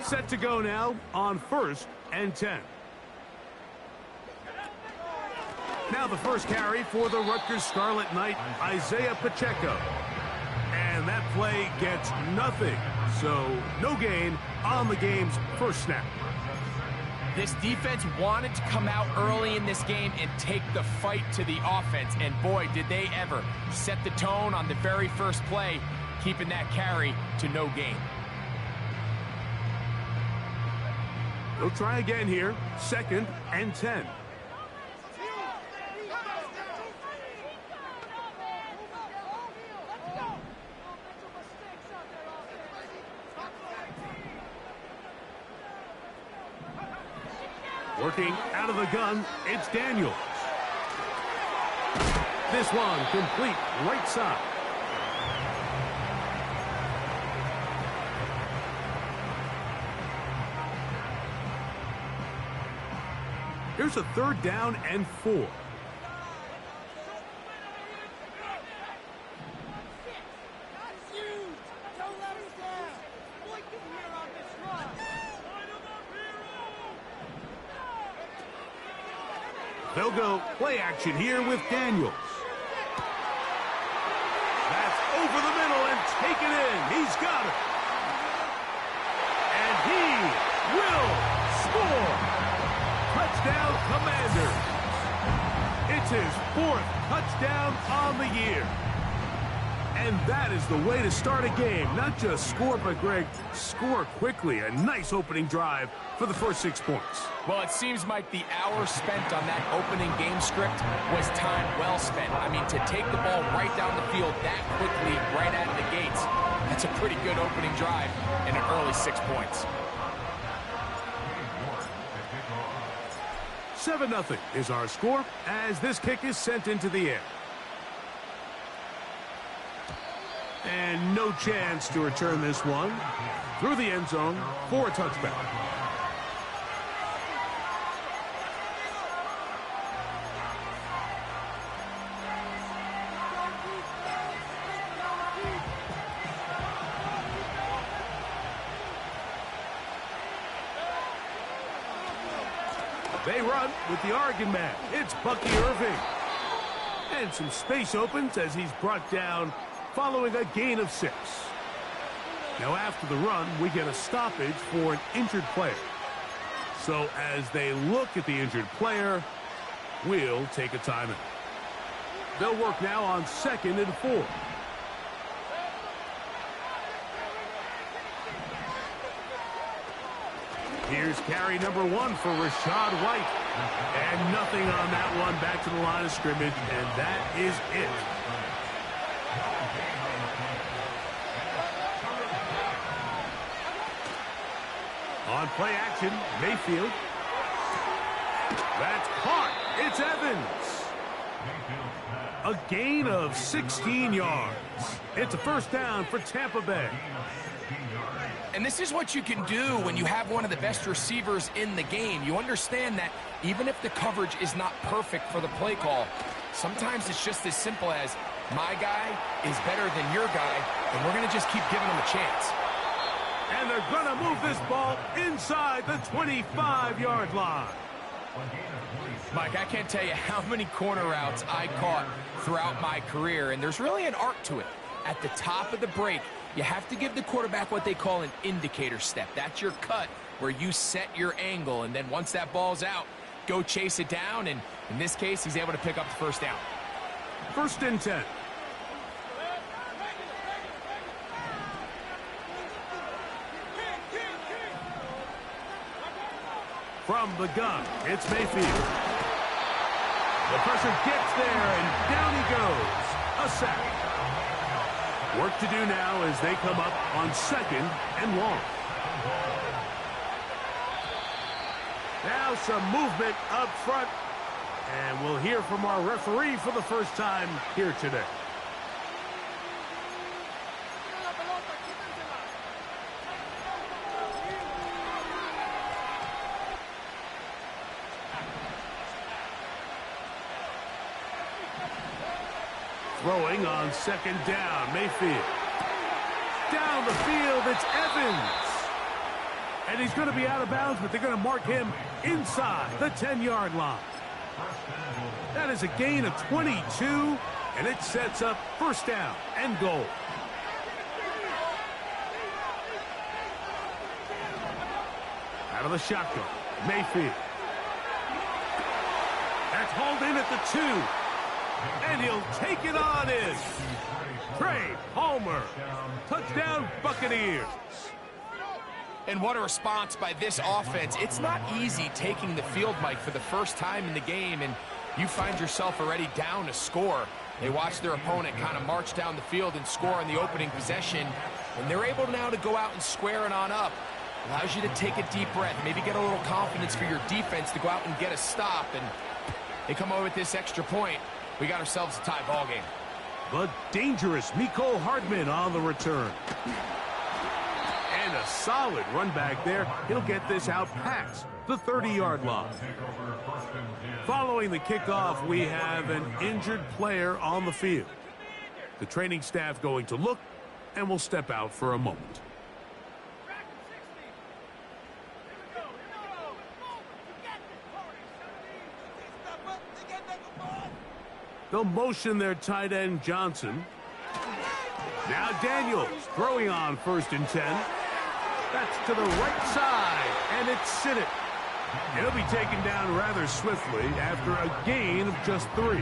Set to go now on 1st and 10. Now the first carry for the Rutgers Scarlet Knight, Isaiah Pacheco. And that play gets nothing. So no gain on the game's first snap. This defense wanted to come out early in this game and take the fight to the offense. And boy, did they ever set the tone on the very first play, keeping that carry to no gain. They'll try again here, 2nd and 10. Working out of the gun, it's Daniels. This one complete right side. Here's a 3rd down and 4. They'll go play action here with Daniels. That's over the middle and taken in. He's got it. And he will score. Touchdown, Commanders. It's his 4th touchdown on the year. And that is the way to start a game. Not just score, but, Greg, score quickly. A nice opening drive for the first 6 points. Well, it seems like the hour spent on that opening game script was time well spent. I mean, to take the ball right down the field that quickly, right out of the gates, that's a pretty good opening drive and an early 6 points. 7-0 is our score as this kick is sent into the air. And no chance to return this one through the end zone for a touchback. They run with the Oregon man. It's Bucky Irving. And some space opens as he's brought down following a gain of 6. Now after the run, we get a stoppage for an injured player. So as they look at the injured player, we'll take a timeout. They'll work now on 2nd and 4. Here's carry number 1 for Rashad White. And nothing on that one, back to the line of scrimmage, and that is it. On play action, Mayfield. That's caught. It's Evans. A gain of 16 yards. It's a 1st down for Tampa Bay. And this is what you can do when you have one of the best receivers in the game. You understand that even if the coverage is not perfect for the play call, sometimes it's just as simple as my guy is better than your guy, and we're going to just keep giving him a chance. And they're going to move this ball inside the 25-yard line. Mike, I can't tell you how many corner routes I caught throughout my career, and there's really an art to it. At the top of the break, you have to give the quarterback what they call an indicator step. That's your cut where you set your angle, and then once that ball's out, go chase it down, and in this case, he's able to pick up the 1st down. 1st and 10. From the gun, it's Mayfield. The pressure gets there, and down he goes. A sack. Work to do now as they come up on 2nd and long. Now some movement up front, and we'll hear from our referee for the first time here today. Throwing on 2nd down, Mayfield. Down the field, it's Evans. And he's going to be out of bounds, but they're going to mark him inside the 10-yard line. That is a gain of 22, and it sets up first down and goal. Out of the shotgun, Mayfield. That's hauled in at the 2. And he'll take it on in. Trey Palmer. Touchdown, Buccaneers. And what a response by this offense. It's not easy taking the field, Mike, for the first time in the game, and you find yourself already down to score. They watch their opponent kind of march down the field and score on the opening possession, and they're able now to go out and square it on up. Allows you to take a deep breath, maybe get a little confidence for your defense to go out and get a stop, and they come over with this extra point. We got ourselves a tie ball game. The dangerous Mecole Hardman on the return. And a solid run back there. He'll get this out past the 30-yard line. Following the kickoff, we have an injured player on the field. The training staff going to look and will step out for a moment. They'll motion their tight end, Johnson. Now Daniels throwing on 1st and 10. That's to the right side, and it's Sinnott. He'll be taken down rather swiftly after a gain of just 3.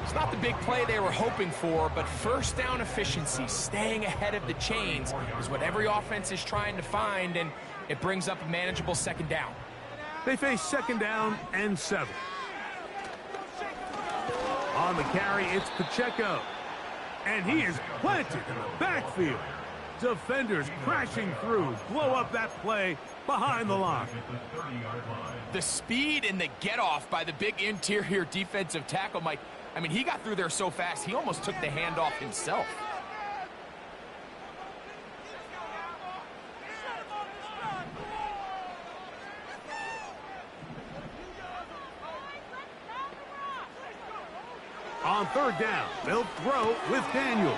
It's not the big play they were hoping for, but first down efficiency, staying ahead of the chains, is what every offense is trying to find, and it brings up a manageable 2nd down. They face 2nd down and 7. On the carry, it's Pacheco. And he is planted in the backfield. Defenders crashing through, blow up that play behind the line. The speed and the get-off by the big interior defensive tackle, Mike. I mean, he got through there so fast, he almost took the handoff himself. On 3rd down, they'll throw with Daniels.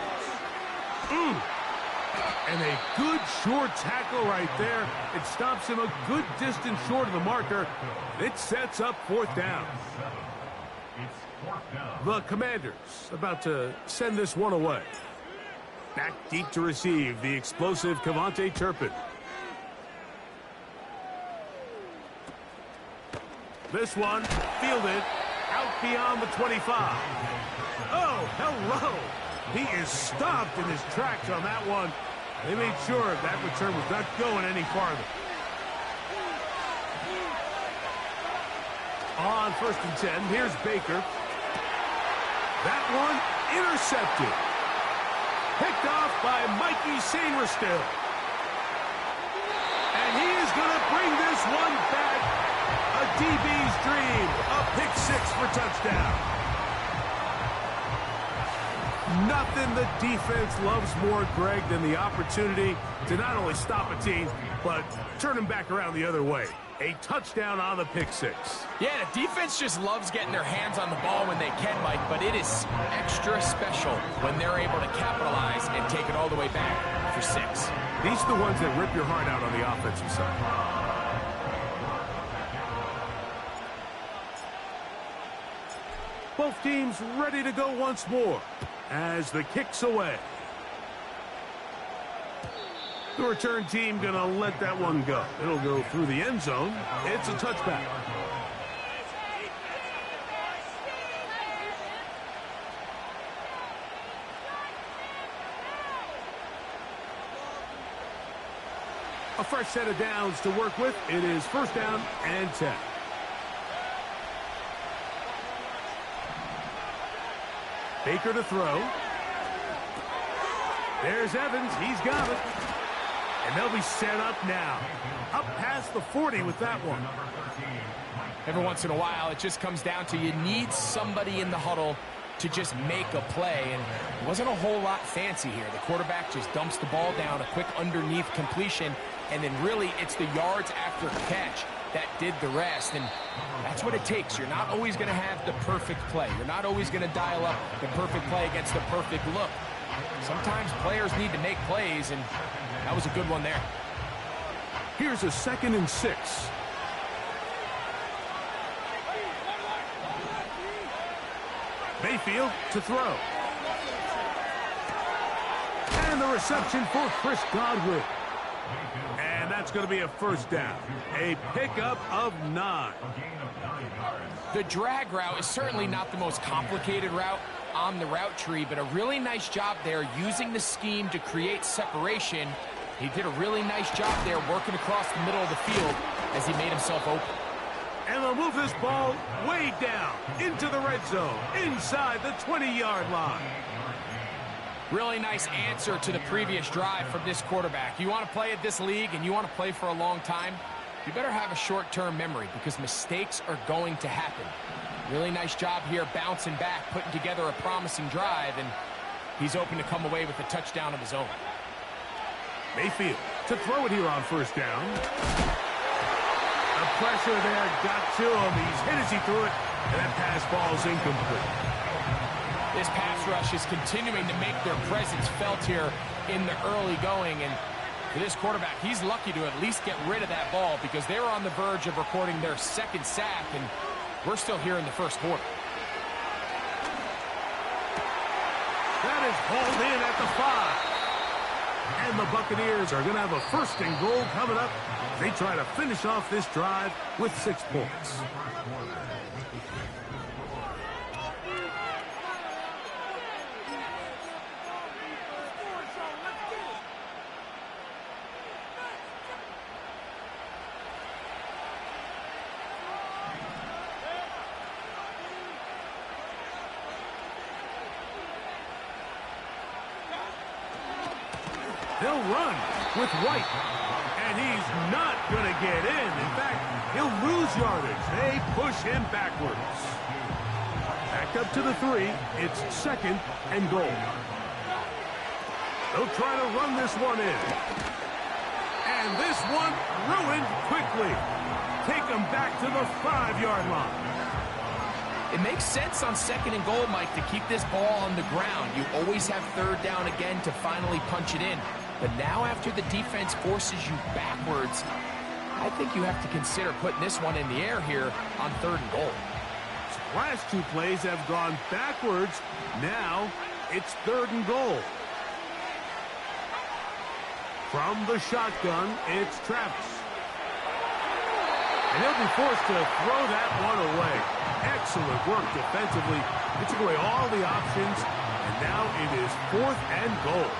And a good short tackle right there. It stops him a good distance short of the marker. It sets up 4th down. The Commanders about to send this one away. Back deep to receive the explosive Kevontae Turpin. This one fielded out beyond the 25. Oh, hello. He is stopped in his tracks on that one. They made sure that return was not going any farther. On 1st and 10, here's Baker. That one intercepted. Picked off by Mikey Sainristil. And he is going to bring this one back. A DB's dream. A pick 6 for touchdown. Nothing the defense loves more, Greg, than the opportunity to not only stop a team, but turn them back around the other way. A touchdown on the pick 6. Yeah, the defense just loves getting their hands on the ball when they can, Mike, but it is extra special when they're able to capitalize and take it all the way back for 6. These are the ones that rip your heart out on the offensive side. Both teams ready to go once more as the kick's away. The return team going to let that one go. It'll go through the end zone. It's a touchback. A fresh set of downs to work with. It is 1st down and 10. Baker to throw. There's Evans. He's got it. And they'll be set up now. Up past the 40 with that one. Every once in a while, it just comes down to you need somebody in the huddle to just make a play. And it wasn't a whole lot fancy here. The quarterback just dumps the ball down, a quick underneath completion, and then really it's the yards after catch that did the rest. And that's what it takes. You're not always going to have the perfect play. You're not always going to dial up the perfect play against the perfect look. Sometimes players need to make plays, and that was a good one there. Here's a 2nd and 6. Mayfield to throw. And the reception for Chris Godwin. And that's going to be a first down. A pickup of 9. The drag route is certainly not the most complicated route on the route tree, but a really nice job there using the scheme to create separation. He did a really nice job there working across the middle of the field as he made himself open. And they'll move this ball way down into the red zone, inside the 20-yard line. Really nice answer to the previous drive from this quarterback. You want to play at this league and you want to play for a long time, you better have a short-term memory because mistakes are going to happen. Really nice job here bouncing back, putting together a promising drive, and he's open to come away with a touchdown of his own. Mayfield to throw it here on first down. The pressure there got to him. He's hit as he threw it, and that pass ball's incomplete. This pass rush is continuing to make their presence felt here in the early going, and for this quarterback, he's lucky to at least get rid of that ball because they were on the verge of recording their 2nd sack, and we're still here in the first quarter. That is hauled in at the 5. And the Buccaneers are going to have a 1st and goal coming up. They try to finish off this drive with 6 points. They'll run with White, and he's not going to get in. In fact, he'll lose yardage. They push him backwards. Back up to the 3. It's 2nd and goal. They'll try to run this one in. And this one ruined quickly. Take him back to the 5-yard line. It makes sense on 2nd and goal, Mike, to keep this ball on the ground. You always have 3rd down again to finally punch it in. But now after the defense forces you backwards, I think you have to consider putting this one in the air here on 3rd and goal. Last 2 plays have gone backwards. Now it's 3rd and goal. From the shotgun, it's Travis. And he'll be forced to throw that one away. Excellent work defensively. He took away all the options, and now it is 4th and goal.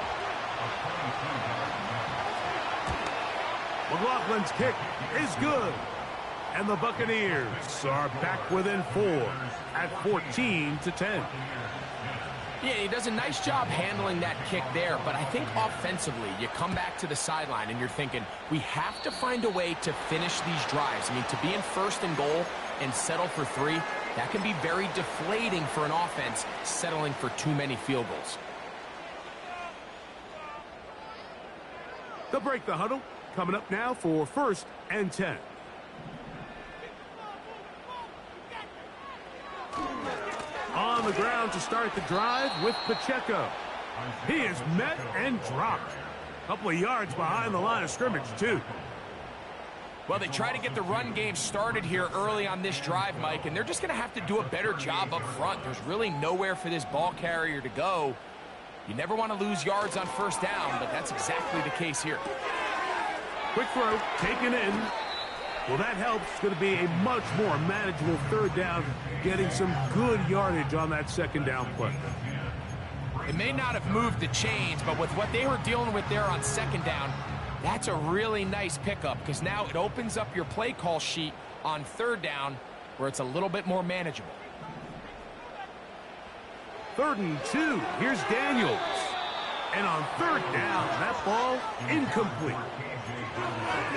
McLaughlin's kick is good. And the Buccaneers are back within 4 at 14-10. Yeah, he does a nice job handling that kick there, but I think offensively, you come back to the sideline and you're thinking, we have to find a way to finish these drives. I mean, to be in 1st and goal and settle for 3, that can be very deflating for an offense settling for too many field goals. They'll break the huddle. Coming up now for 1st and 10. On the ground to start the drive with Pacheco. He is met and dropped. A couple of yards behind the line of scrimmage, too. Well, they try to get the run game started here early on this drive, Mike, and they're just going to have to do a better job up front. There's really nowhere for this ball carrier to go. You never want to lose yards on 1st down, but that's exactly the case here. Quick throw, taken in. Well, that helps. It's going to be a much more manageable 3rd down, getting some good yardage on that 2nd down play. It may not have moved the chains, but with what they were dealing with there on 2nd down, that's a really nice pickup because now it opens up your play call sheet on 3rd down where it's a little bit more manageable. 3rd and 2. Here's Daniels. And on 3rd down, that ball incomplete.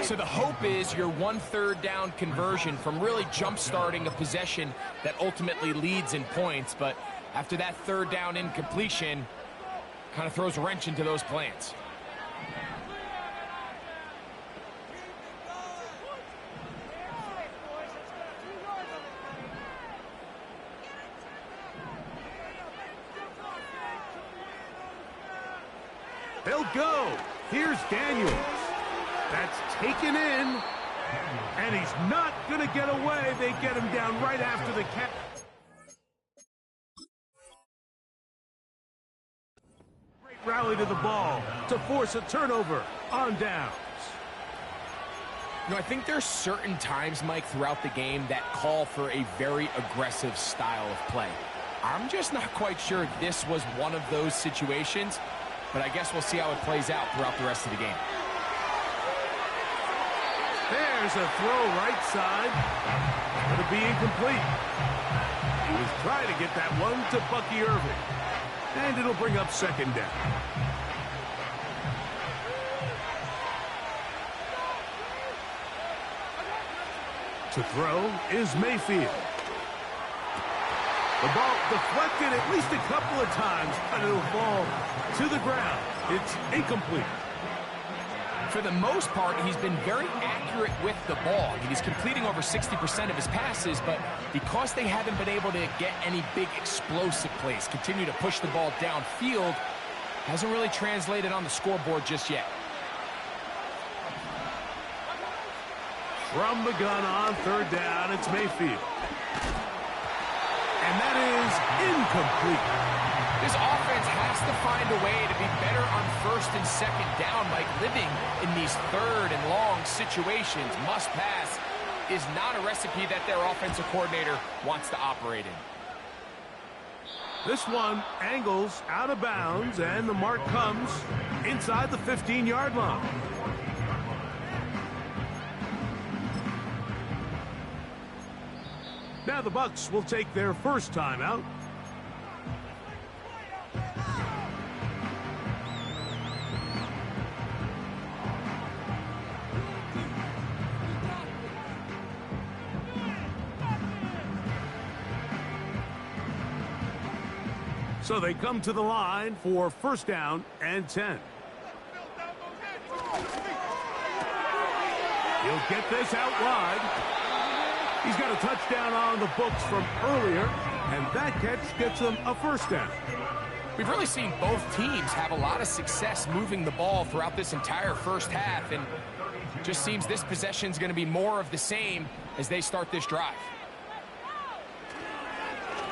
So the hope is your 1/3 down conversion from really jump-starting a possession that ultimately leads in points. But after that 3rd down incompletion, kind of throws a wrench into those plans. They'll go. Here's Daniels. That's taken in. And he's not going to get away. They get him down right after the catch. Great rally to the ball to force a turnover on downs. You know, I think there's certain times, Mike, throughout the game that call for a very aggressive style of play. I'm just not quite sure this was one of those situations, but I guess we'll see how it plays out throughout the rest of the game. There's a throw right side. Going to be incomplete. He was trying to get that one to Bucky Irving. And it'll bring up second down. To throw is Mayfield. The ball deflected at least a couple of times, but it'll fall to the ground. It's incomplete. For the most part, he's been very accurate with the ball. I mean, he's completing over 60% of his passes, but because they haven't been able to get any big explosive plays, continue to push the ball downfield, hasn't really translated on the scoreboard just yet. From the gun on third down, it's Mayfield. And that is incomplete. This offense has to find a way to be better on first and second down. Like, living in these third and long situations, must pass, is not a recipe that their offensive coordinator wants to operate in. This one angles out of bounds, and the mark comes inside the 15-yard line. Now the Bucs will take their first timeout. So they come to the line for first down and 10. He'll get this out wide. He's got a touchdown on the books from earlier, and that catch gets him a first down. We've really seen both teams have a lot of success moving the ball throughout this entire first half, and just seems this possession is going to be more of the same as they start this drive.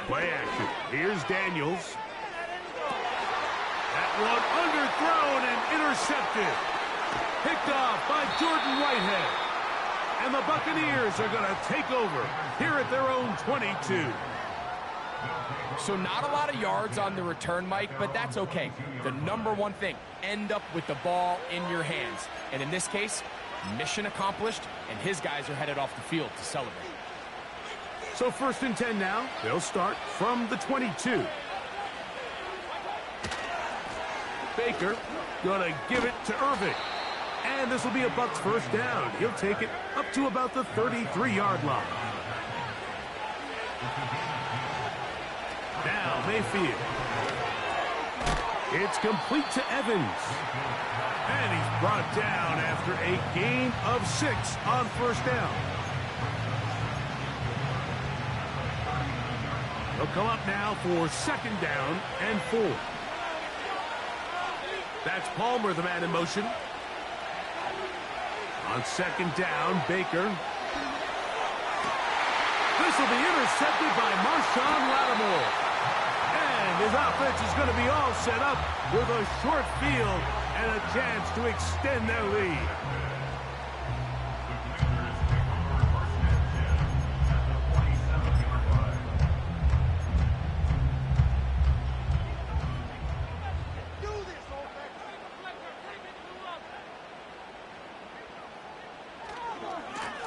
Play action. Here's Daniels. That one underthrown and intercepted. Picked off by Jordan Whitehead. And the Buccaneers are going to take over here at their own 22. So not a lot of yards on the return, Mike, but that's okay. The number one thing, end up with the ball in your hands. And in this case, mission accomplished, and his guys are headed off the field to celebrate. So first and 10 now. They'll start from the 22. Baker going to give it to Irving. And this will be a Bucs first down. He'll take it up to about the 33-yard line. Now Mayfield. It's complete to Evans. And he's brought down after a gain of 6 on first down. They'll come up now for second down and 4. That's Palmer, the man in motion. On second down, Baker. This will be intercepted by Marshawn Lattimore. And his offense is going to be all set up with a short field and a chance to extend their lead.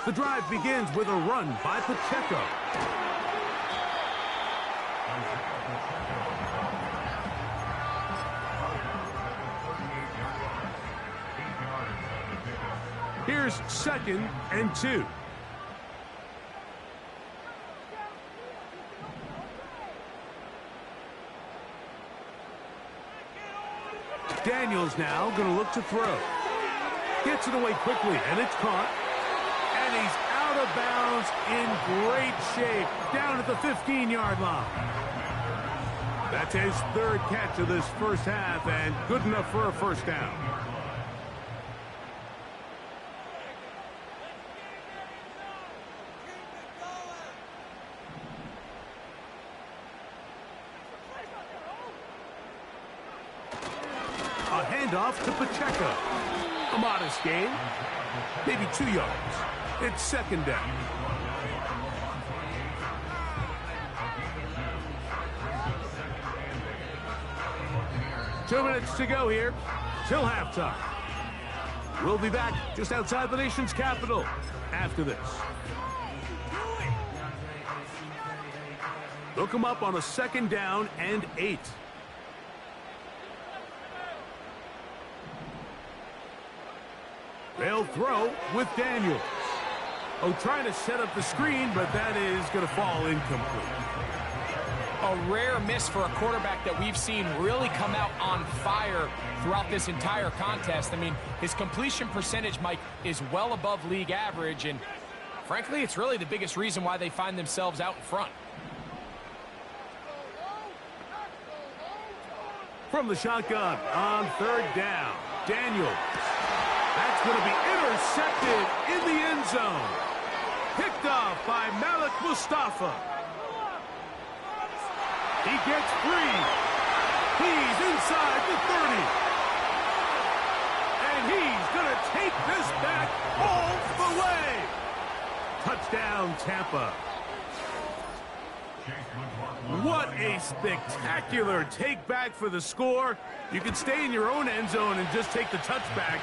The drive begins with a run by Pacheco. Here's second and 2. Daniels now going to look to throw. Gets it away quickly, and it's caught. And he's out of bounds in great shape down at the 15-yard line. That's his third catch of this first half and good enough for a first down. A handoff to Pacheco. A modest gain, maybe 2 yards. It's second down. Two minutes to go here till halftime. We'll be back just outside the nation's capital after this. Look them up on a second down and 8. They'll throw with Daniels. Oh, trying to set up the screen, but that is going to fall incomplete. A rare miss for a quarterback that we've seen really come out on fire throughout this entire contest. I mean, his completion percentage, Mike, is well above league average, and frankly, it's really the biggest reason why they find themselves out in front. From the shotgun on third down, Daniels. That's going to be intercepted in the end zone. Picked off by Malik Mustafa. He gets free. He's inside the 30. And he's going to take this back all the way. Touchdown, Tampa. What a spectacular take back for the score. You can stay in your own end zone and just take the touchback.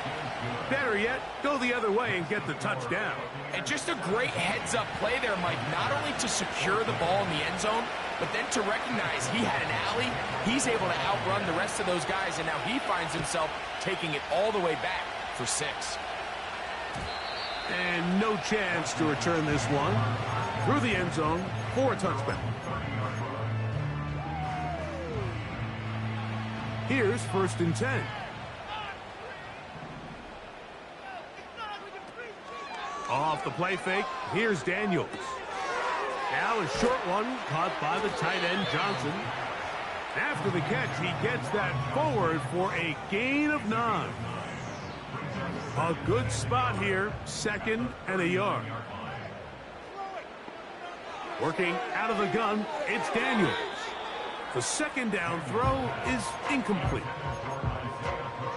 Better yet, go the other way and get the touchdown. And just a great heads-up play there, Mike, not only to secure the ball in the end zone, but then to recognize he had an alley. He's able to outrun the rest of those guys, and now he finds himself taking it all the way back for 6. And no chance to return this one through the end zone for a touchback. Here's 1st and 10. Off the play fake, here's Daniels. Now a short one caught by the tight end Johnson. After the catch, he gets that forward for a gain of 9. A good spot here, 2nd and a yard. Working out of the gun, it's Daniels. The 2nd down throw is incomplete.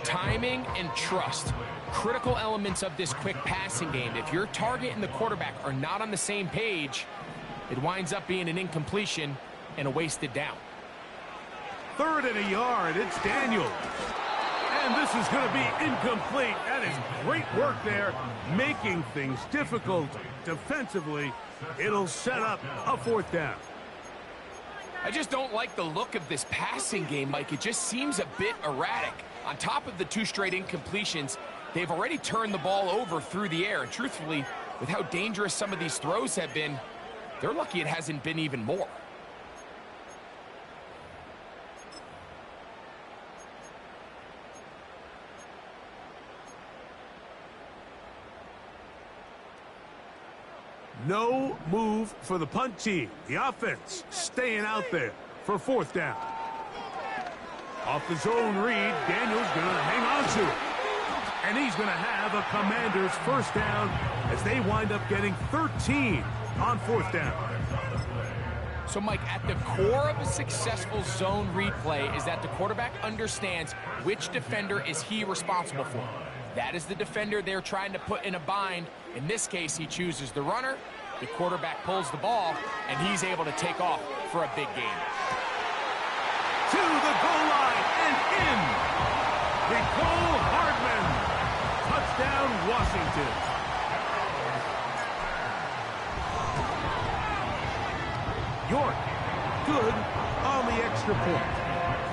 Timing and trust, critical elements of this quick passing game. If your target and the quarterback are not on the same page, it winds up being an incompletion and a wasted down. 3rd and a yard, it's Daniels. And this is going to be incomplete. That is great work there, making things difficult defensively. It'll set up a 4th down. I just don't like the look of this passing game, Mike. It just seems a bit erratic. On top of the 2 straight incompletions, they've already turned the ball over through the air. And truthfully, with how dangerous some of these throws have been, they're lucky it hasn't been even more. No move for the punt team. The offense staying out there for 4th down. Off the zone read, Daniels going to hang on to it. And he's going to have a Commanders 1st down as they wind up getting 13 on 4th down. So, Mike, at the core of a successful zone read play is that the quarterback understands which defender is he responsible for. That is the defender they're trying to put in a bind. In this case, he chooses the runner. The quarterback pulls the ball, and he's able to take off for a big gain. To the goal line and in. Nicole Hardman. Touchdown, Washington. York, good on the extra point.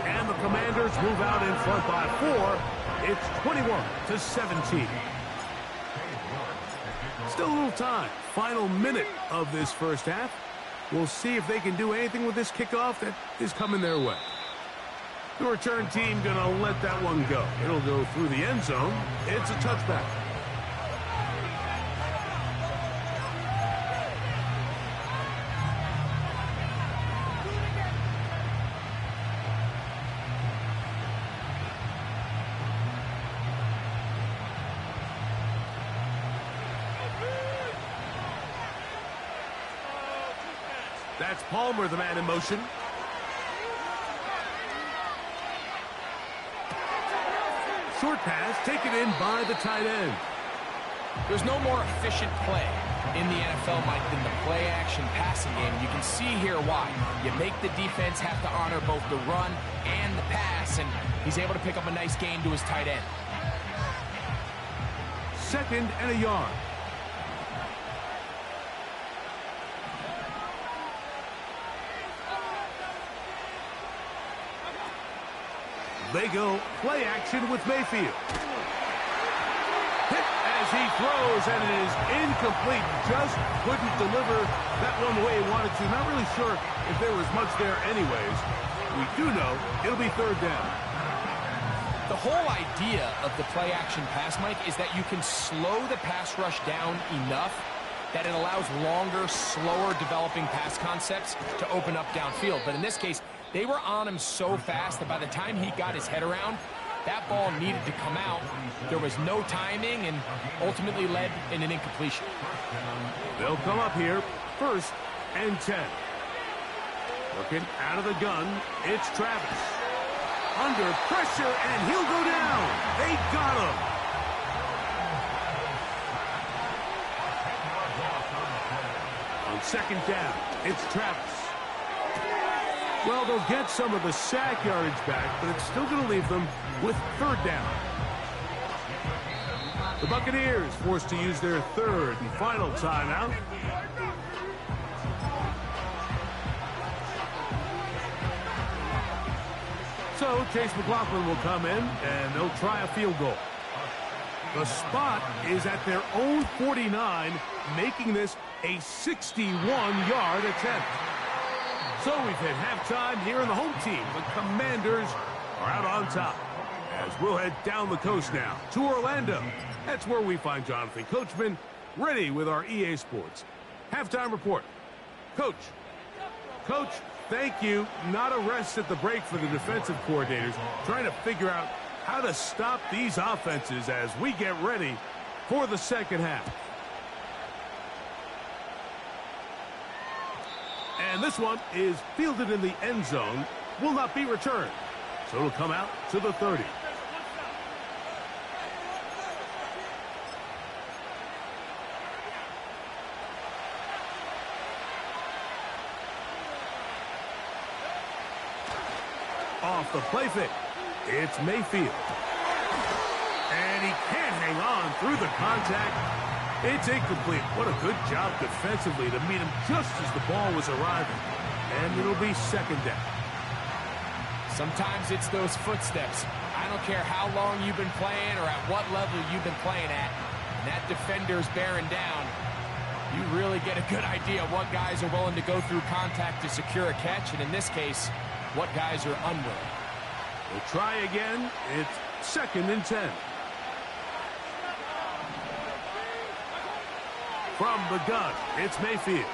And the Commanders move out in front by 4. It's 21-17. Still a little time. Final minute of this 1st half. We'll see if they can do anything with this kickoff that is coming their way. The return team going to let that one go. It'll go through the end zone. It's a touchback. That's Palmer, the man in motion. Short pass taken in by the tight end. There's no more efficient play in the NFL, Mike, than the play-action passing game. You can see here why. You make the defense have to honor both the run and the pass, and he's able to pick up a nice gain to his tight end. 2nd and a yard. They go play action with Mayfield. Hit as he throws, and it is incomplete. Just couldn't deliver that one the way he wanted to. Not really sure if there was much there anyways. We do know it'll be 3rd down. The whole idea of the play-action pass, Mike, is that you can slow the pass rush down enough that it allows longer, slower developing pass concepts to open up downfield. But in this case, they were on him so fast that by the time he got his head around, that ball needed to come out. There was no timing and ultimately led in an incompletion. They'll come up here, 1st and 10. Looking out of the gun, it's Travis. Under pressure, and he'll go down. They got him. On 2nd down, it's Travis. Well, they'll get some of the sack yardage back, but it's still going to leave them with 3rd down. The Buccaneers forced to use their 3rd and final timeout. So Chase McLaughlin will come in, and they'll try a field goal. The spot is at their own 49, making this a 61-yard attempt. So we've hit halftime here in the home team. The Commanders are out on top. As we'll head down the coast now to Orlando. That's where we find Jonathan Coachman ready with our EA Sports halftime report. Coach, thank you. Not a rest at the break for the defensive coordinators, trying to figure out how to stop these offenses as we get ready for the 2nd half. And this one is fielded in the end zone, will not be returned. So it'll come out to the 30. Off the play fake, it's Mayfield. And he can't hang on through the contact. It's incomplete. What a good job defensively to meet him just as the ball was arriving. And it'll be 2nd down. Sometimes it's those footsteps. I don't care how long you've been playing or at what level you've been playing at. And that defender's bearing down. You really get a good idea of what guys are willing to go through contact to secure a catch. And in this case, what guys are unwilling. We'll try again. It's 2nd and 10. From the gun, it's Mayfield.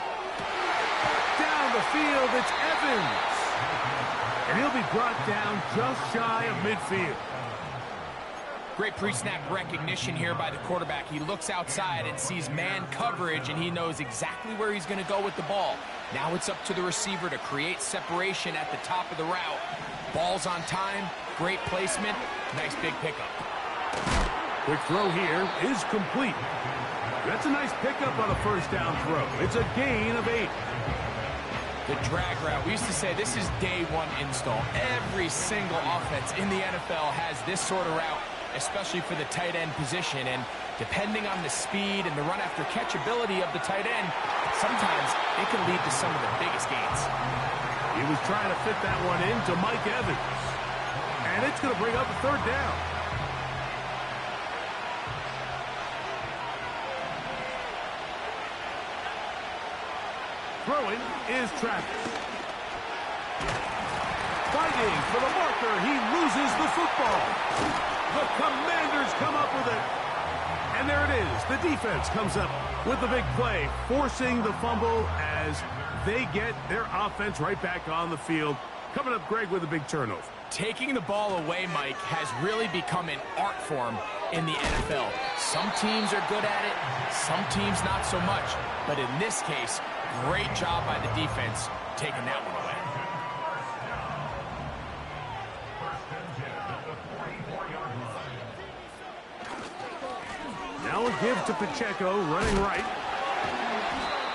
Down the field, it's Evans. And he'll be brought down just shy of midfield. Great pre-snap recognition here by the quarterback. He looks outside and sees man coverage, and he knows exactly where he's going to go with the ball. Now it's up to the receiver to create separation at the top of the route. Ball's on time, great placement, nice big pickup. Quick throw here is complete. That's a nice pickup on a 1st down throw. It's a gain of 8. The drag route. We used to say this is day 1 install. Every single offense in the NFL has this sort of route, especially for the tight end position. And depending on the speed and the run after catch ability of the tight end, sometimes it can lead to some of the biggest gains. He was trying to fit that one into Mike Evans. And it's going to bring up a 3rd down. Throwing is Travis. Fighting for the marker. He loses the football. The Commanders come up with it. And there it is. The defense comes up with the big play, forcing the fumble as they get their offense right back on the field. Coming up, Greg, with a big turnover. Taking the ball away, Mike, has really become an art form in the NFL. Some teams are good at it, some teams not so much. But in this case, great job by the defense taking that one away. Throw and give to Pacheco, running right.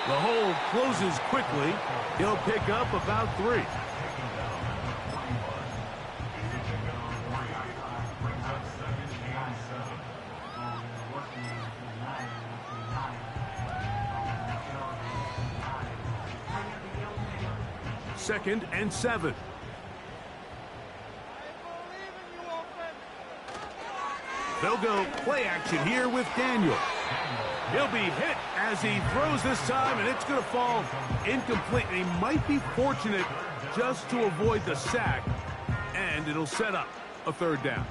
The hole closes quickly. He'll pick up about 3. Second and 7. They'll go play action here with Daniel. He'll be hit as he throws this time, and it's going to fall incomplete. And he might be fortunate just to avoid the sack, and it'll set up a 3rd down.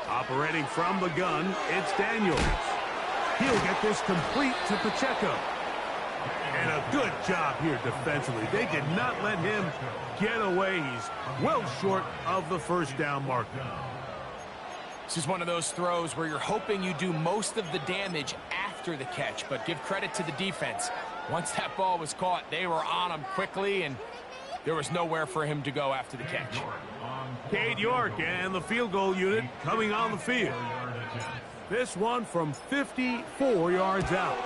Operating from the gun, it's Daniels. He'll get this complete to Pacheco. And a good job here defensively. They did not let him get away. He's well short of the 1st down marker. This is one of those throws where you're hoping you do most of the damage after the catch, but give credit to the defense. Once that ball was caught, they were on him quickly, and there was nowhere for him to go after the catch. Cade York and the field goal unit coming on the field. This one from 54 yards out.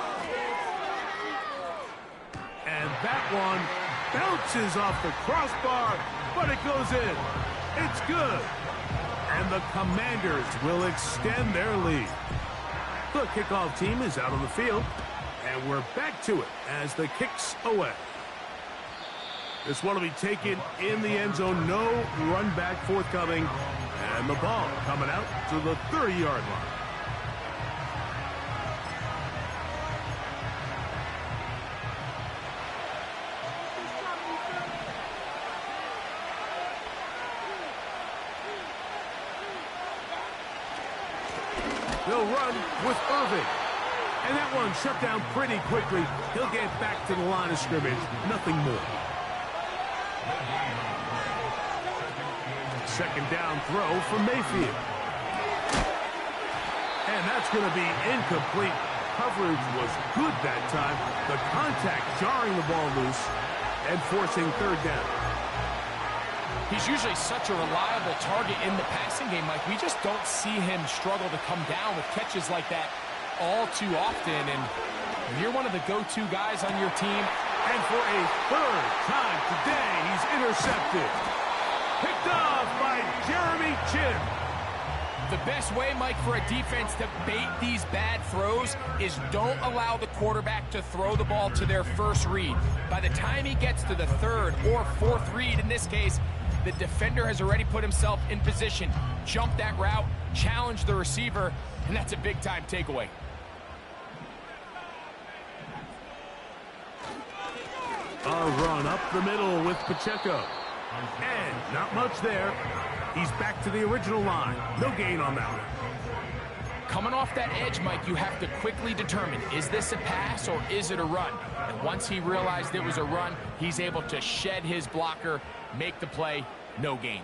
And that one bounces off the crossbar, but it goes in. It's good. And the Commanders will extend their lead. The kickoff team is out on the field, and we're back to it as the kick's away. This one will be taken in the end zone. No run back forthcoming. And the ball coming out to the 30-yard line. They'll run with Irving. And that one shut down pretty quickly. He'll get back to the line of scrimmage. Nothing more. Second down throw from Mayfield. And that's going to be incomplete. Coverage was good that time. The contact jarring the ball loose and forcing 3rd down. He's usually such a reliable target in the passing game. Like, we just don't see him struggle to come down with catches like that all too often. And you're one of the go-to guys on your team. And for a 3rd time today, he's intercepted. Picked off by Jeremy Chin. The best way, Mike, for a defense to bait these bad throws is don't allow the quarterback to throw the ball to their first read. By the time he gets to the 3rd or 4th read, in this case, the defender has already put himself in position, jump that route, challenge the receiver, and that's a big-time takeaway. A run up the middle with Pacheco. And not much there. He's back to the original line. No gain on that one. Coming off that edge, Mike, you have to quickly determine, is this a pass or is it a run? And once he realized it was a run, he's able to shed his blocker, make the play, no gain.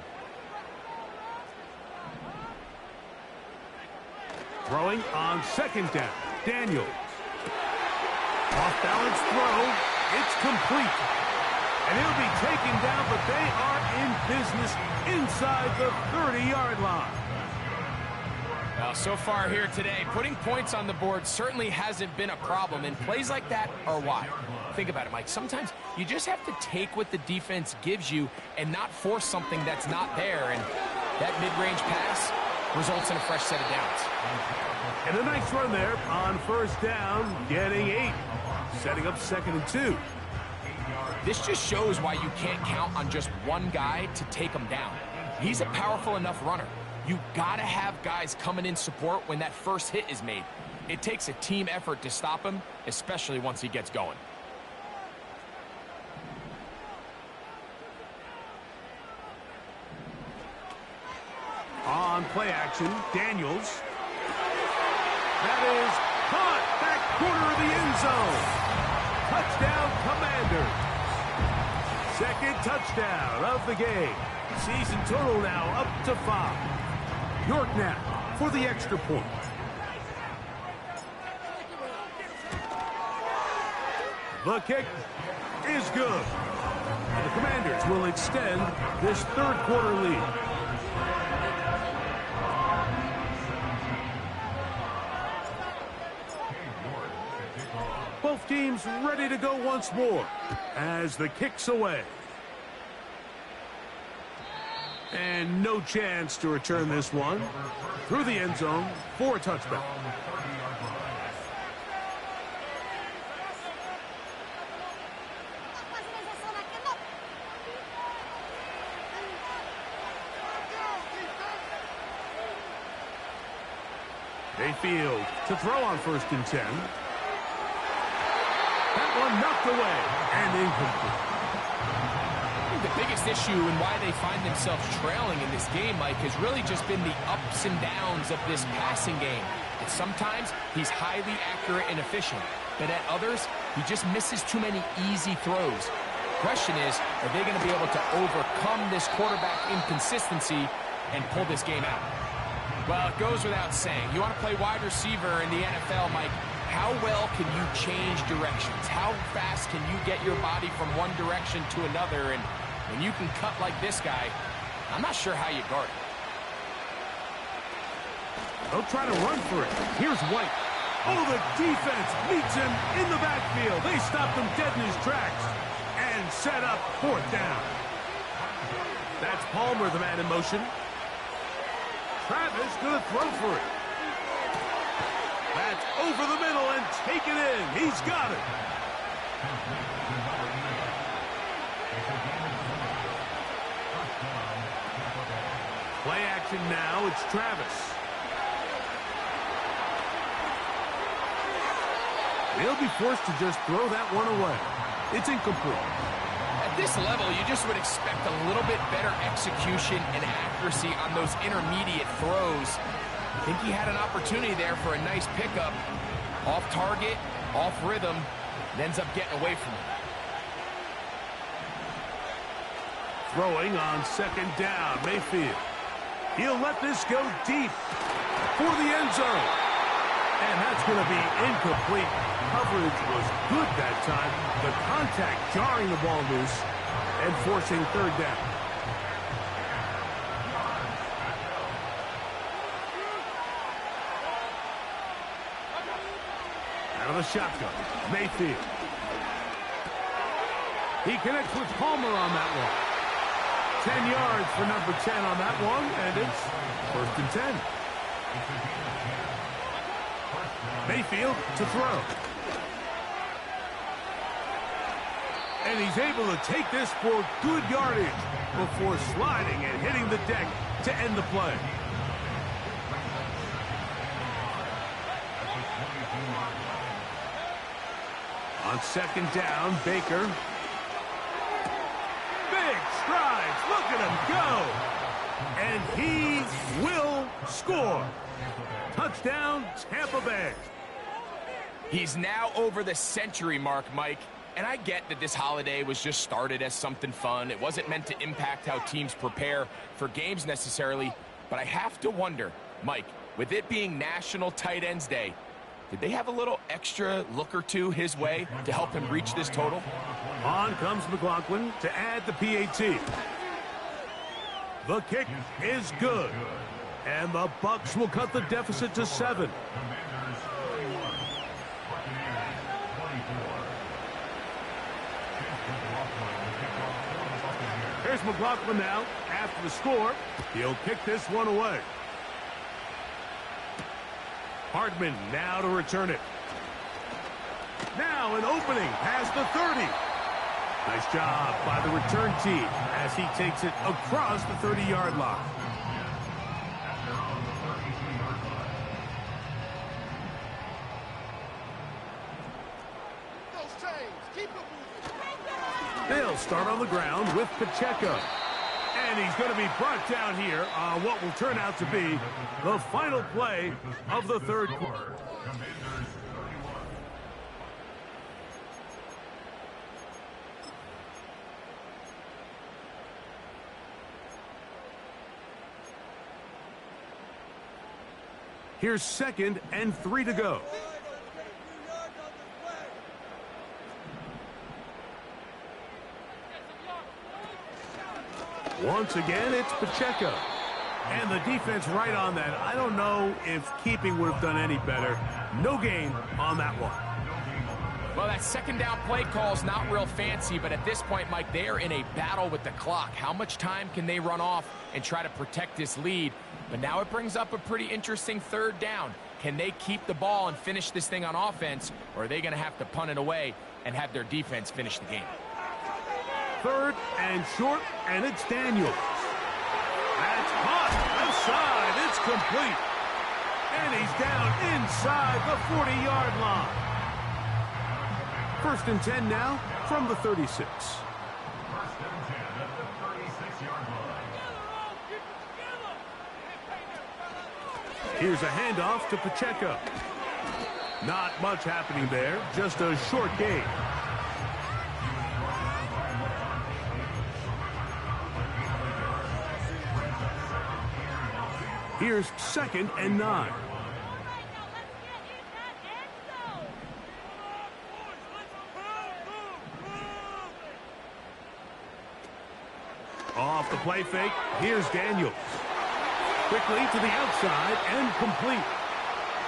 Throwing on 2nd down, Daniels. Off-balance throw, it's complete. And he'll be taken down, but they are in business inside the 30-yard line. Well, so far here today, putting points on the board certainly hasn't been a problem, and plays like that are why. Think about it, Mike. Sometimes you just have to take what the defense gives you and not force something that's not there, and that mid-range pass results in a fresh set of downs. And a nice run there on 1st down, getting 8, setting up 2nd and 2. This just shows why you can't count on just one guy to take him down. He's a powerful enough runner. You gotta have guys coming in support when that first hit is made. It takes a team effort to stop him, especially once he gets going. On play action, Daniels. That is caught back corner of the end zone. Touchdown, Commanders. 2nd touchdown of the game. Season total now up to 5. York now for the extra point. The kick is good. And the Commanders will extend this third quarter lead. Both teams ready to go once more as the kick's away. And no chance to return this one through the end zone for a touchback. Mayfield to throw on 1st and 10. That one knocked away and incomplete. The biggest issue and why they find themselves trailing in this game, Mike, has really just been the ups and downs of this passing game. And sometimes he's highly accurate and efficient, but at others, he just misses too many easy throws. The question is, are they going to be able to overcome this quarterback inconsistency and pull this game out? Well, it goes without saying. You want to play wide receiver in the NFL, Mike, how well can you change directions? How fast can you get your body from one direction to another? And when you can cut like this guy, I'm not sure how you guard it. They'll try to run for it. Here's White. Oh, the defense meets him in the backfield. They stopped him dead in his tracks and set up 4th down. That's Palmer, the man in motion. Travis gonna throw for it. That's over the middle and taken in. He's got it. Play action now. It's Travis. They'll be forced to just throw that one away. It's incomplete. At this level, you just would expect a little bit better execution and accuracy on those intermediate throws. I think he had an opportunity there for a nice pickup. Off target, off rhythm, and ends up getting away from it. Throwing on 2nd down, Mayfield. He'll let this go deep for the end zone. And that's going to be incomplete. Coverage was good that time. The contact jarring the ball loose and forcing 3rd down. Out of the shotgun, Mayfield. He connects with Palmer on that one. 10 yards for number 10 on that one, and it's 1st and 10. Mayfield to throw. And he's able to take this for good yardage before sliding and hitting the deck to end the play. On 2nd down, Baker. Big strides. Look at him go. And he will score. Touchdown, Tampa Bay. He's now over the century mark, Mike. And I get that this holiday was just started as something fun. It wasn't meant to impact how teams prepare for games necessarily. But I have to wonder, Mike, with it being National Tight Ends Day, did they have a little extra look or two his way to help him reach this total? On comes McLaughlin to add the PAT. The kick is good. And the Bucs will cut the deficit to 7. Here's McLaughlin now after the score. He'll kick this one away. Hardman now to return it. Now an opening past the 30. Nice job by the return team as he takes it across the 30-yard line. They'll start on the ground with Pacheco. And he's going to be brought down here on what will turn out to be the final play of the 3rd quarter. Here's 2nd and 3 to go. Once again, it's Pacheco. And the defense right on that. I don't know if keeping would have done any better. No gain on that one. Well, that second down play call is not real fancy, but at this point, Mike, they are in a battle with the clock. How much time can they run off and try to protect this lead? But now it brings up a pretty interesting third down. Can they keep the ball and finish this thing on offense, or are they going to have to punt it away and have their defense finish the game? Third and short, and it's Daniels. That's caught outside. It's complete. And he's down inside the 40-yard line. First and 10 now from the 36. First and 10 at the 36-yard line. Here's a handoff to Pacheco. Not much happening there, just a short gain. Here's second and 9. Off the play fake, here's Daniels. Quickly to the outside and complete.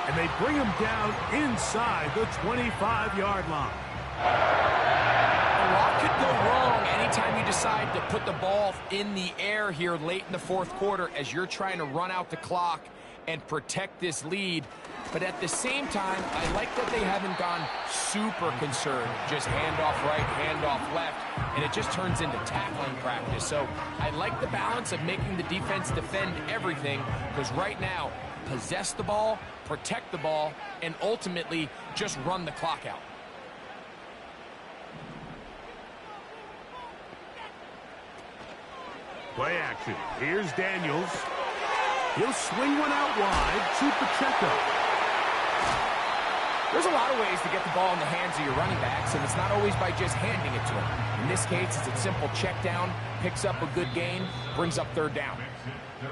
And they bring him down inside the 25-yard line. A lot could go wrong anytime you decide to put the ball in the air here late in the fourth quarter as you're trying to run out the clock and protect this lead. But at the same time, I like that they haven't gone super conservative. Just handoff right, handoff left, and it just turns into tackling practice. So I like the balance of making the defense defend everything, because right now, possess the ball, protect the ball, and ultimately just run the clock out. Play action. Here's Daniels. He'll swing one out wide to Pacheco. There's a lot of ways to get the ball in the hands of your running backs, and it's not always by just handing it to them. In this case, it's a simple check down, picks up a good gain, brings up third down.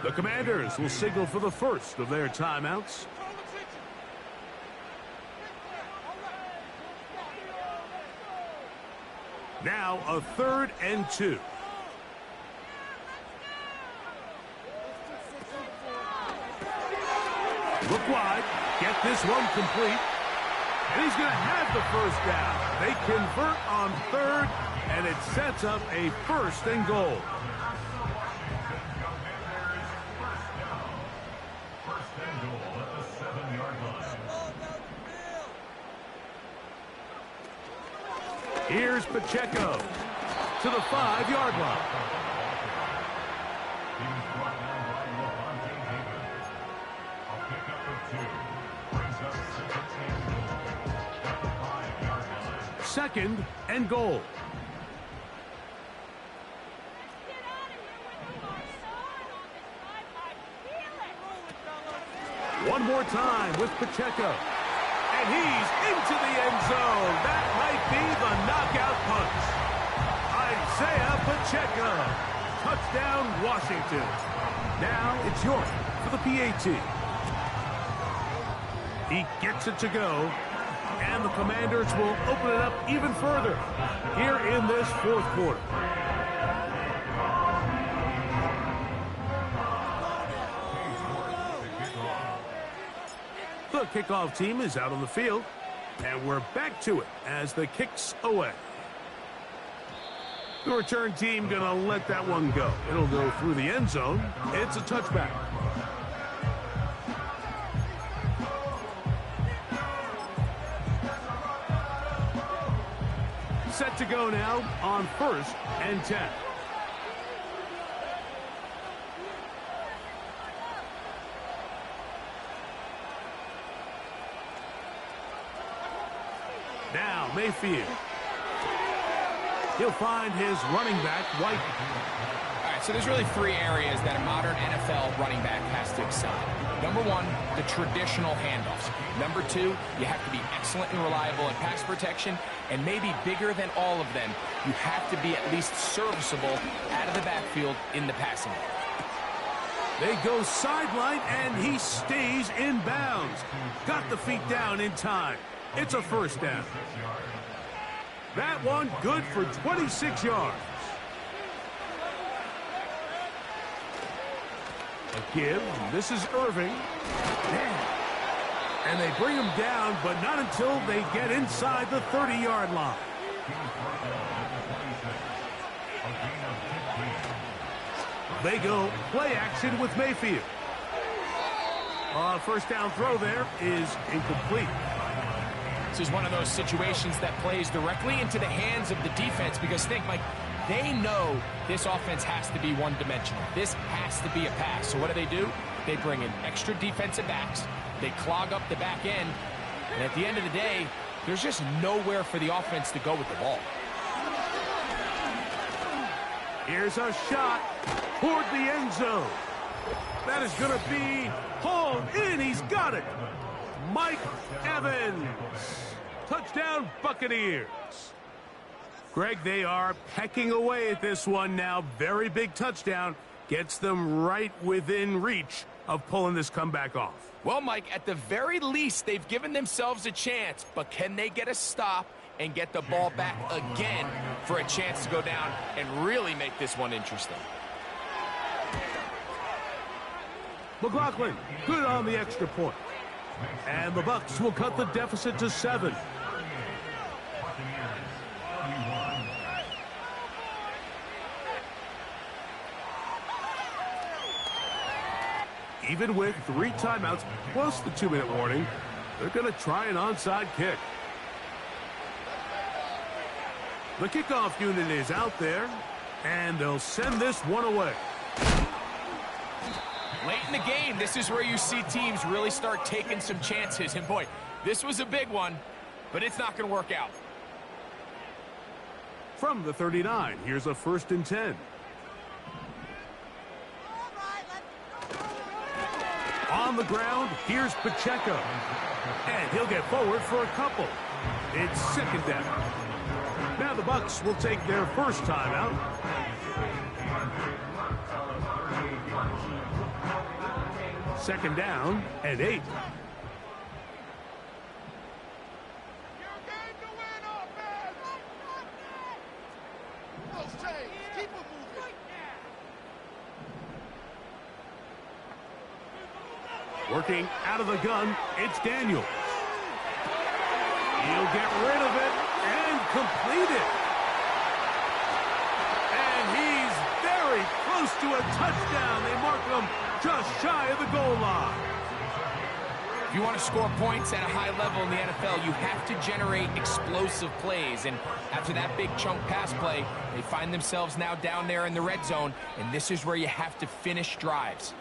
The Commanders will signal for the first of their timeouts. Now a 3rd and 2. Look wide, get this one complete. And he's going to have the first down. They convert on 3rd, and it sets up a 1st and goal. First and goal at the 7-yard line. Here's Pacheco to the 5-yard line. Second and goal. One more time with Pacheco. And he's into the end zone. That might be the knockout punch. Isaiah Pacheco. Touchdown, Washington. Now it's York for the PAT. He gets it to go. And the Commanders will open it up even further here in this fourth quarter. The kickoff team is out on the field, and we're back to it as the kick's away. The return team going to let that one go. It'll go through the end zone. It's a touchback. Set to go now on 1st and 10. Now Mayfield. He'll find his running back, White. All right, so there's really 3 areas that a modern NFL running back has to excel in. Number 1, the traditional handoffs. Number 2, you have to be excellent and reliable in pass protection, and maybe bigger than all of them, you have to be at least serviceable out of the backfield in the passing game. They go sideline, and he stays in bounds. Got the feet down in time. It's a first down. That one good for 26 yards. give. This is Irving. Man. And they bring him down, but not until they get inside the 30-yard line. They go play action with Mayfield. First down throw there is incomplete. This is one of those situations that plays directly into the hands of the defense because think, Mike, they know this offense has to be one-dimensional. This has to be a pass. So what do? They bring in extra defensive backs. They clog up the back end. And at the end of the day, there's just nowhere for the offense to go with the ball. Here's a shot toward the end zone. That is going to be hauled in. He's got it. Mike Evans. Touchdown, Buccaneers. Greg, they are pecking away at this one now. Very big touchdown. Gets them right within reach of pulling this comeback off. Well, Mike, at the very least, they've given themselves a chance. But can they get a stop and get the ball back again for a chance to go down and really make this one interesting? McLaughlin, good on the extra point. And the Bucs will cut the deficit to 7. Even with 3 timeouts plus the 2-minute warning, they're going to try an onside kick. The kickoff unit is out there, and they'll send this one away. Late in the game, this is where you see teams really start taking some chances. And boy, this was a big one, but it's not going to work out. From the 39, here's a 1st and 10. On the ground, here's Pacheco. And he'll get forward for a couple. It's 2nd down. Now the Bucs will take their first timeout. Second down and 8. Working out of the gun, it's Daniels. He'll get rid of it and complete it. And he's very close to a touchdown. They mark him just shy of the goal line. If you want to score points at a high level in the NFL, you have to generate explosive plays. And after that big chunk pass play, they find themselves now down there in the red zone. And this is where you have to finish drives.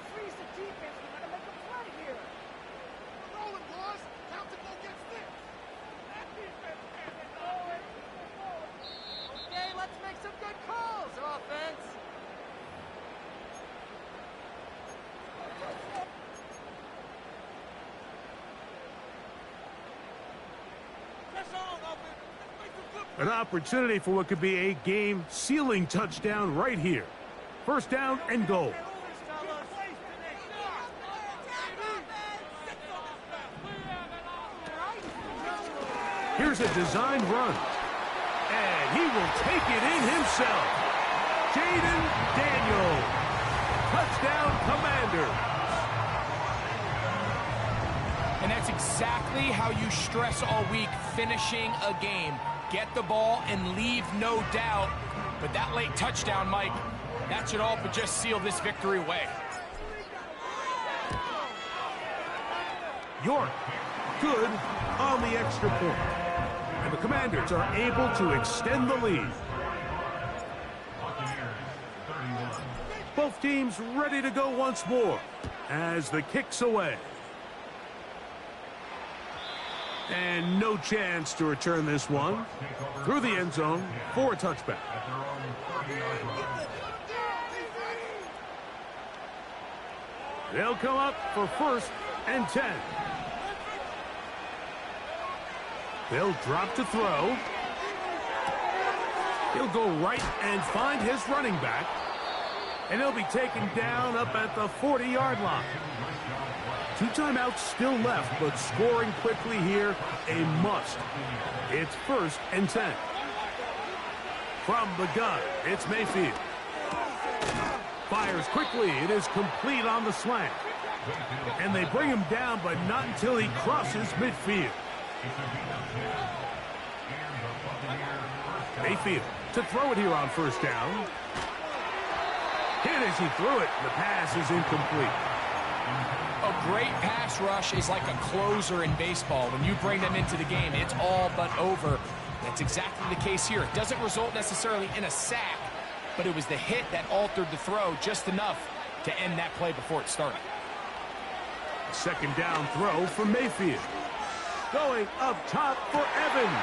An opportunity for what could be a game-sealing touchdown right here. First down and goal. Here's a designed run. And he will take it in himself. Jaden Daniels. Touchdown, Commanders. And that's exactly how you stress all week, finishing a game. Get the ball and leave no doubt. But that late touchdown, Mike, that should all but just seal this victory away. York, good on the extra point. And the Commanders are able to extend the lead. Both teams ready to go once more as the kick's away. And no chance to return this one through the end zone for a touchback. They'll come up for 1st and 10. They'll drop to throw. He'll go right and find his running back. And he'll be taken down up at the 40-yard line. 2 timeouts still left, but scoring quickly here, a must. It's 1st and 10. From the gun, it's Mayfield. Fires quickly. It is complete on the slant. And they bring him down, but not until he crosses midfield. Mayfield to throw it here on first down. Hit as he threw it. The pass is incomplete. A great pass rush is like a closer in baseball. When you bring them into the game, it's all but over. That's exactly the case here. It doesn't result necessarily in a sack, but it was the hit that altered the throw just enough to end that play before it started. Second down throw for Mayfield. Going up top for Evans.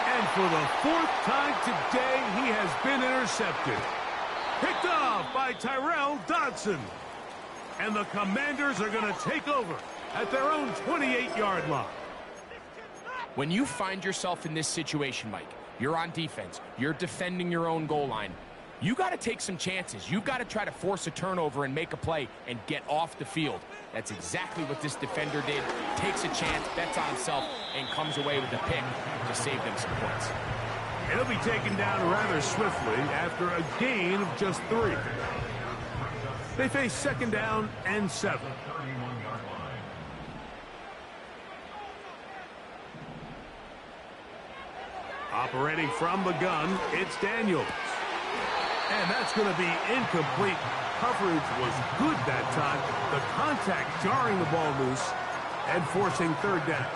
And for the fourth time today, he has been intercepted. Picked off by Tyrell Dodson. And the Commanders are going to take over at their own 28-yard line. When you find yourself in this situation, Mike, you're on defense, you're defending your own goal line, you got to take some chances. You got to try to force a turnover and make a play and get off the field. That's exactly what this defender did. Takes a chance, bets on himself, and comes away with a pick to save them some points. It'll be taken down rather swiftly after a gain of just 3. They face second down and 7. Operating from the gun, it's Daniels. And that's going to be incomplete. Coverage was good that time. The contact jarring the ball loose and forcing third down.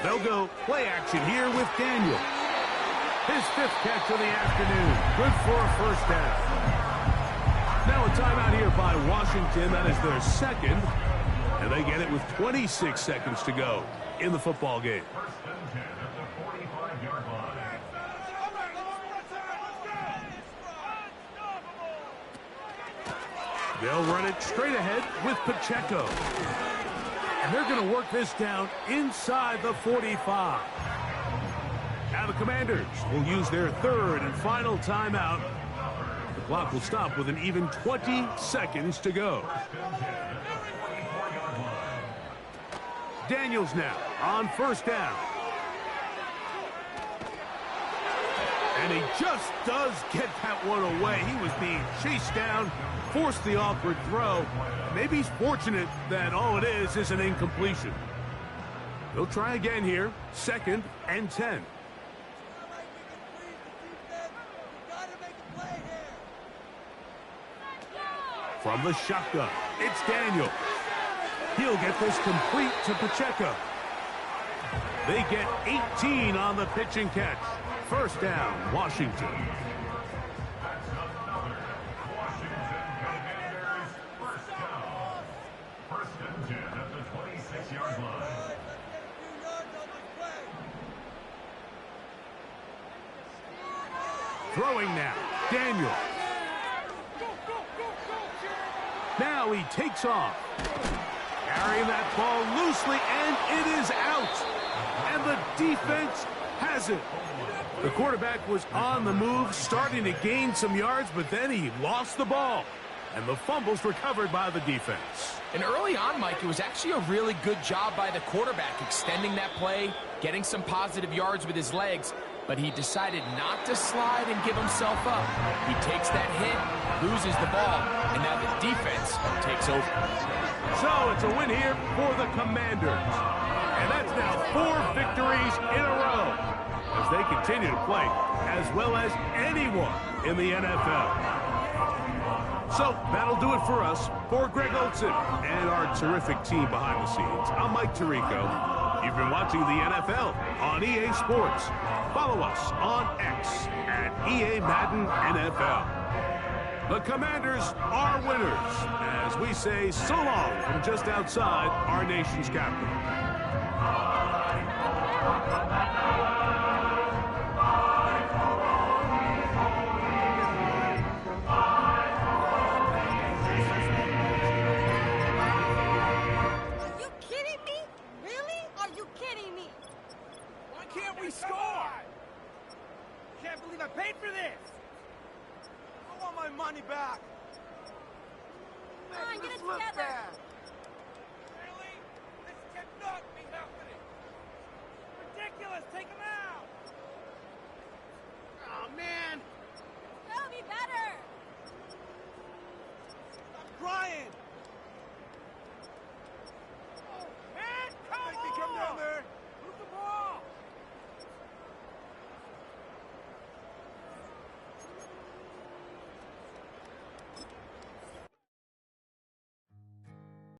They'll go play action here with Daniel. His 5th catch of the afternoon. Good for a first down. Now a timeout here by Washington. That is their 2nd. And they get it with 26 seconds to go in the football game. They'll run it straight ahead with Pacheco. And they're going to work this down inside the 45. Now the Commanders will use their 3rd and final timeout. The clock will stop with an even 20 seconds to go. Daniels now on first down. And he just does get that one away. He was being chased down, forced the awkward throw. Maybe he's fortunate that all it is an incompletion. They'll try again here. 2nd and 10. From the shotgun, it's Daniel. He'll get this complete to Pacheco. They get 18 on the pitch and catch. First down, Washington. First and 10 at the 26-yard line. Throwing now, Daniel. Now he takes off. Carrying that ball loosely, and it is out. And the defense has it. The quarterback was on the move, starting to gain some yards, but then he lost the ball. And the fumble's recovered by the defense. And early on, Mike, it was actually a really good job by the quarterback, extending that play, getting some positive yards with his legs, but he decided not to slide and give himself up. He takes that hit, loses the ball, and now the defense takes over. So it's a win here for the Commanders. And that's now 4 victories in a row as they continue to play as well as anyone in the NFL. So that'll do it for us. For Greg Olson and our terrific team behind the scenes, I'm Mike Tirico. You've been watching the NFL on EA Sports. Follow us on X at EA Madden NFL. The Commanders are winners as we say so long from just outside our nation's capital. Paid for this! I want my money back! Come on, get it together! cannot be happening! Ridiculous! Take him